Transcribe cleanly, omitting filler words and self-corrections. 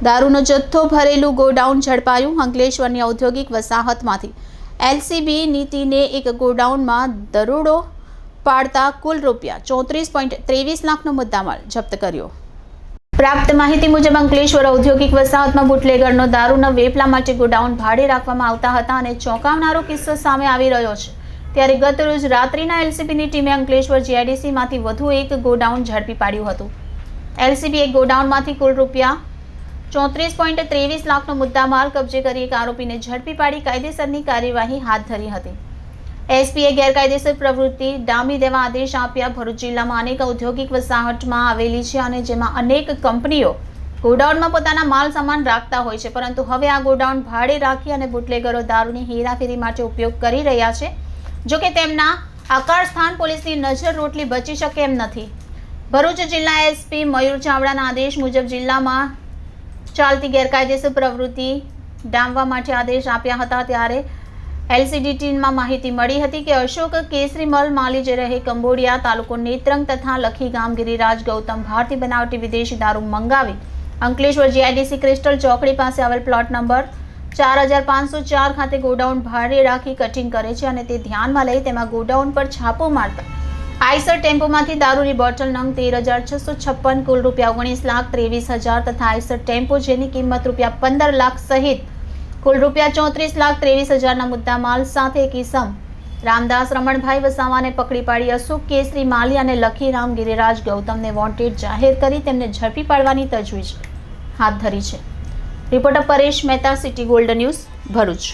દારૂનો જથ્થો ભરેલું ગોડાઉન ઝડપાયું। અંકલેશ્વરની ઔદ્યોગિક વસાહતમાંથી એલસીબી નીતિને એક ગોડાઉનમાં દરોડો પાડતા કુલ ₹34.23 લાખનો મુદ્દામાલ જપ્ત કર્યો। પ્રાપ્ત માહિતી મુજબ અંકલેશ્વર ઔદ્યોગિક વસાહતમાં બુટલેગરનો દારૂના વેપલા માટે ગોડાઉન ભાડે રાખવામાં આવતા હતા અને ચોંકાવનારો કિસ્સો સામે આવી રહ્યો છે। ત્યારે ગત રોજ રાત્રિના એલસીબીની ટીમે અંકલેશ્વર જીઆઈડીસીમાંથી વધુ એક ગોડાઉન ઝડપી પાડ્યું હતું। એલસીબી એક ગોડાઉનમાંથી કુલ ₹34.23 લાખનો મુદ્દામાલ કબજે કરી એક આરોપીને ઝડપી પાડી કાયદેસરની કાર્યવાહી હાથ ધરી હતી। એસપીએ ગેરકાયદેસર પ્રવૃત્તિ ડામી દેવા આદેશ આપ્યા। ભરૂચ જિલ્લામાં અનેક ઔદ્યોગિક વસાહતમાં આવેલી છે અને જેમાં અનેક કંપનીઓ ગોડાઉનમાં પોતાના માલ સામાન રાખતા હોય છે, પરંતુ હવે આ ગોડાઉન ભાડે રાખી અને બુટલેગરો દારૂની હેરાફેરી માટે ઉપયોગ કરી રહ્યા છે। જો કે તેમના આકાર સ્થાન પોલીસની નજર રોટલી બચી શકે એમ નથી। ભરૂચ જિલ્લા એસપી મયુર ચાવડાના આદેશ મુજબ જિલ્લામાં ચાલતી ગેરકાયદેસર પ્રવૃત્તિ ડામવા માટે આદેશ આપ્યા હતા। ત્યારે એલસીડી ટીમમાં માહિતી મળી હતી કે અશોક કેસરીમલ માલી જે રહે કંબોડિયા, તાલુકો નેત્રંગ તથા લખી ગામ ગિરિરાજ ગૌતમ ભારતી બનાવટી વિદેશી દારૂ મંગાવી અંકલેશ્વર જીઆઈડીસી ક્રિસ્ટલ ચોકડી પાસે આવેલ પ્લોટ નંબર 4504 ખાતે ગોડાઉન ભાડે રાખી કટિંગ કરે છે અને તે ધ્યાનમાં લઈ તેમાં ગોડાઉન પર છાપો મારતા આઈસર ટેમ્પોમાંથી દારૂની બોટલ નંગ 13,656 કુલ ₹19,23,000 તથા આઈસર ટેમ્પો જેની કિંમત ₹15 લાખ સહિત કુલ ₹34,23,000ના મુદ્દામાલ સાથે એક ઇસમ રામદાસ રમણભાઈ વસાવાને પકડી પાડી અશોક કેસરી માલી અને લખીરામ ગિરિરાજ ગૌતમને વોન્ટેડ જાહેર કરી તેમને ઝડપી પાડવાની તજવીજ હાથ ધરી છે। Reporter Paresh Mehta, city gold news, Bharuch.